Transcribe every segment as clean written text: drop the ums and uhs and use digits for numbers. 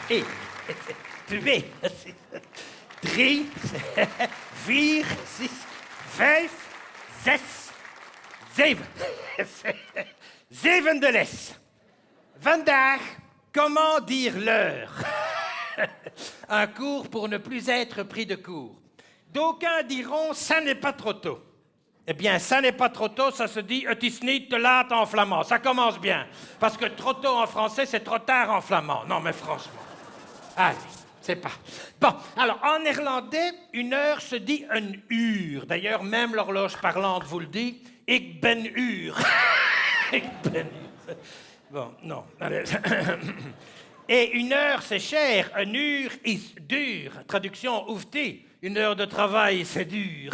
1, 2, 3, 4, 6, 5, 6, 7. 7 les. Vandaag, comment dire l'heure? Un cours pour ne plus être pris de court. D'aucuns diront, ça n'est pas trop tôt. Eh bien, ça n'est pas trop tôt, ça se dit « Het is niet te laat » en flamand. Ça commence bien. Parce que trop tôt en français, c'est trop tard en flamand. Non, mais franchement. Allez, c'est pas... Bon, alors, en néerlandais, une heure se dit een uur. D'ailleurs, même l'horloge parlante vous le dit. « Ik ben uur. » Ik ben uur. Bon, non. Allez. Et une heure, c'est cher. Un uur is dur. Traduction oufti. Une heure de travail, c'est dur.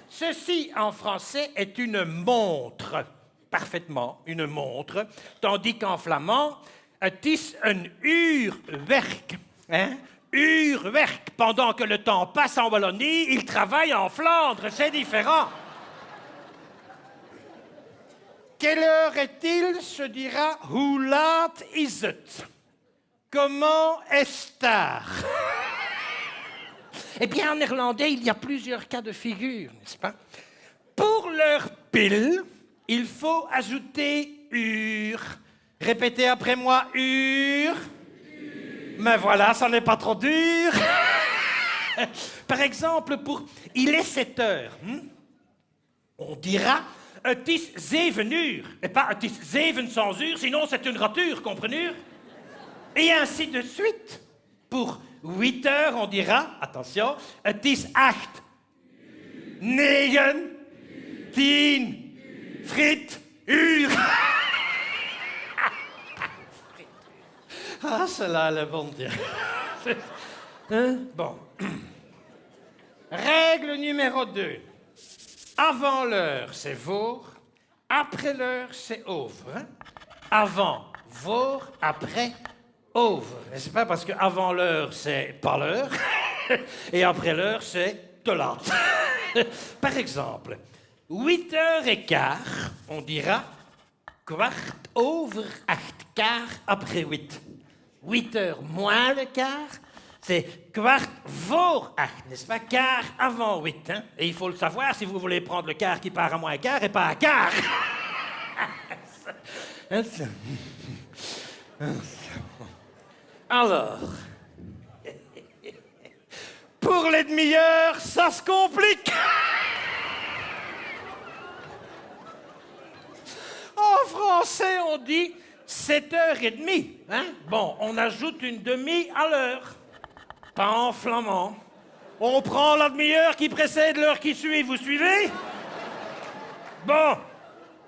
Ceci, en français, est une montre. Parfaitement, une montre. Tandis qu'en flamand, het is een uurwerk. Hein? Uurwerk. Pendant que le temps passe en Wallonie, il travaille en Flandre. C'est différent. Quelle heure est-il se dira « Hoe laat is het ?» Comment est-ce tard? Eh bien, en néerlandais, il y a plusieurs cas de figure, n'est-ce pas? Pour l'heure pile, il faut ajouter « uur ». Répétez après moi « uur ». Mais voilà, ça n'est pas trop dur. Par exemple, pour « il est 7 heures », on dira « Het is 7 uur » et pas « Het is 700 uur », sinon c'est une rature, comprenez? Et ainsi de suite. Pour 8 heures, on dira, attention, « Het is 8, 9, 10, frites, uur ». Ah, cela est le bon Dieu. Hein? Bon. Règle numéro 2. Avant l'heure, c'est voor. Après l'heure, c'est over. Hein? Avant, voor. Après, over. N'est-ce pas? Parce qu'avant l'heure, c'est pas l'heure. Et après l'heure, c'est te laat. Par exemple, 8h15, on dira kwart over 8, quart après 8. 8 heures moins le quart, c'est kwart voor 8, n'est-ce pas? Quart avant 8. Hein? Et il faut le savoir si vous voulez prendre le quart qui part à moins quart et pas à quart. Alors, pour les demi-heures, ça se complique. En français, on dit 7h30. Hein? Bon, on ajoute une demi à l'heure. Pas en flamand. On prend la demi-heure qui précède l'heure qui suit, vous suivez? Bon,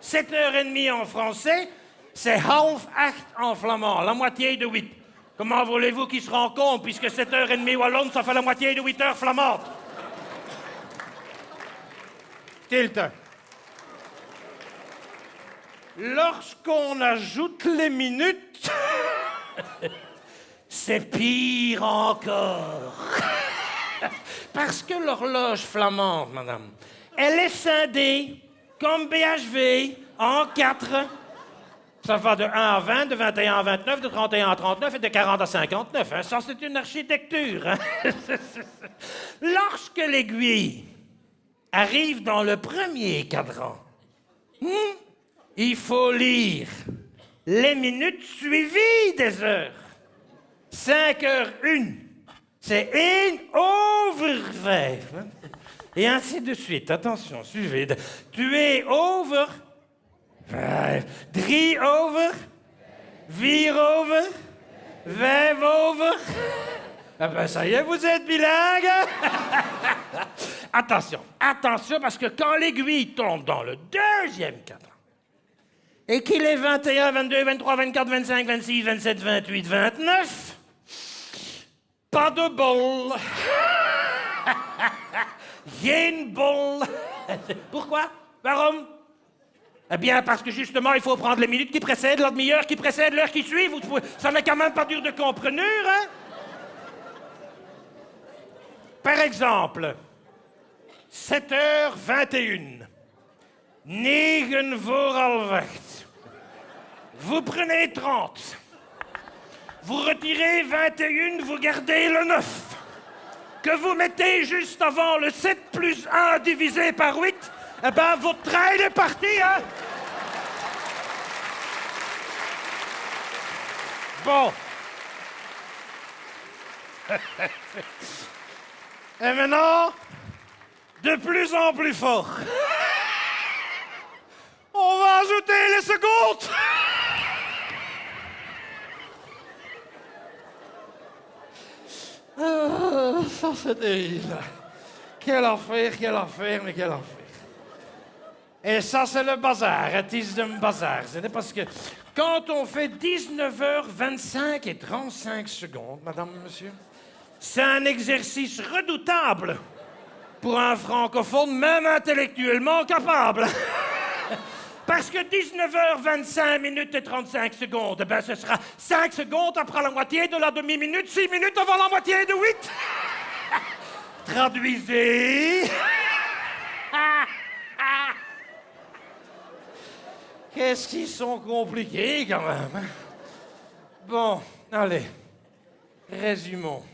7h30 en français, c'est half 8 en flamand, la moitié de 8. Comment voulez-vous qu'il se rende compte, puisque 7h30 wallonne, ça fait la moitié de 8 heures flamandes? Stilte. Lorsqu'on ajoute les minutes, c'est pire encore. Parce que l'horloge flamande, madame, elle est scindée, comme BHV, en 4. Ça va de 1 à 20, de 21 à 29, de 31 à 39 et de 40 à 59. Hein. Ça, c'est une architecture. Hein. Lorsque l'aiguille arrive dans le premier cadran, il faut lire les minutes suivies des heures. 5h01, c'est 1 over 5. Hein? Et ainsi de suite. Attention, suivez. Tu es over 5. 3 over. 4 over. 5 over. Ah ben ça y est, vous êtes bilingue. Attention, attention, parce que quand l'aiguille tombe dans le deuxième cadran, et qu'il est 21, 22, 23, 24, 25, 26, 27, 28, 29, pas de bol. Geen bol. Pourquoi? Warum? Eh bien, parce que justement, il faut prendre les minutes qui précèdent, la demi-heure qui précède l'heure qui suit. Ça n'est quand même pas dur de comprendre, hein? Par exemple, 7h21. 9 voor half 8. Vous prenez 30. Vous retirez 21, vous gardez le 9. Que vous mettez juste avant le 7 plus 1 divisé par 8, eh ben, votre trail est parti, hein? Bon. Et maintenant, de plus en plus fort. On va ajouter les secondes. Ça c'est terrible. Quelle affaire, mais quelle affaire. Et ça c'est le bazar, un bazar. C'est parce que quand on fait 19h25 et 35 secondes, madame, monsieur, c'est un exercice redoutable pour un francophone, même intellectuellement capable. Parce que 19h25 minutes et 35 secondes, ben ce sera 5 secondes après la moitié de la demi-minute, 6 minutes avant la moitié de 8. Traduisez. Qu'est-ce qu'ils sont compliqués quand même. Hein? Bon, allez, résumons.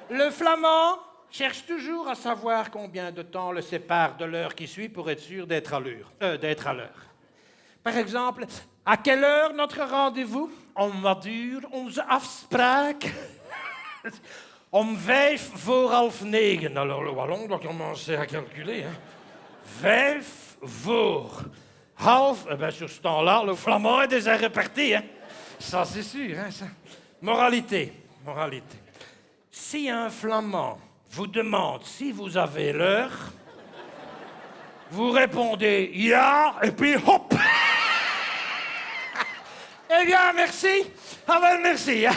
Le flamand cherche toujours à savoir combien de temps le sépare de l'heure qui suit pour être sûr d'être à l'heure. Par exemple, à quelle heure notre rendez-vous? Om wat uur onze afspraak? Om 9:05. Alors le wallon doit commencer à calculer. Hein? 5:30. Eh bien, sur ce temps-là, le flamand est déjà reparti. Hein? Ça, c'est sûr. Hein, ça. Moralité. Si un flamand vous demande si vous avez l'heure, vous répondez « Ja » et puis hop. Eh bien, merci. Ah ben, merci. Hein?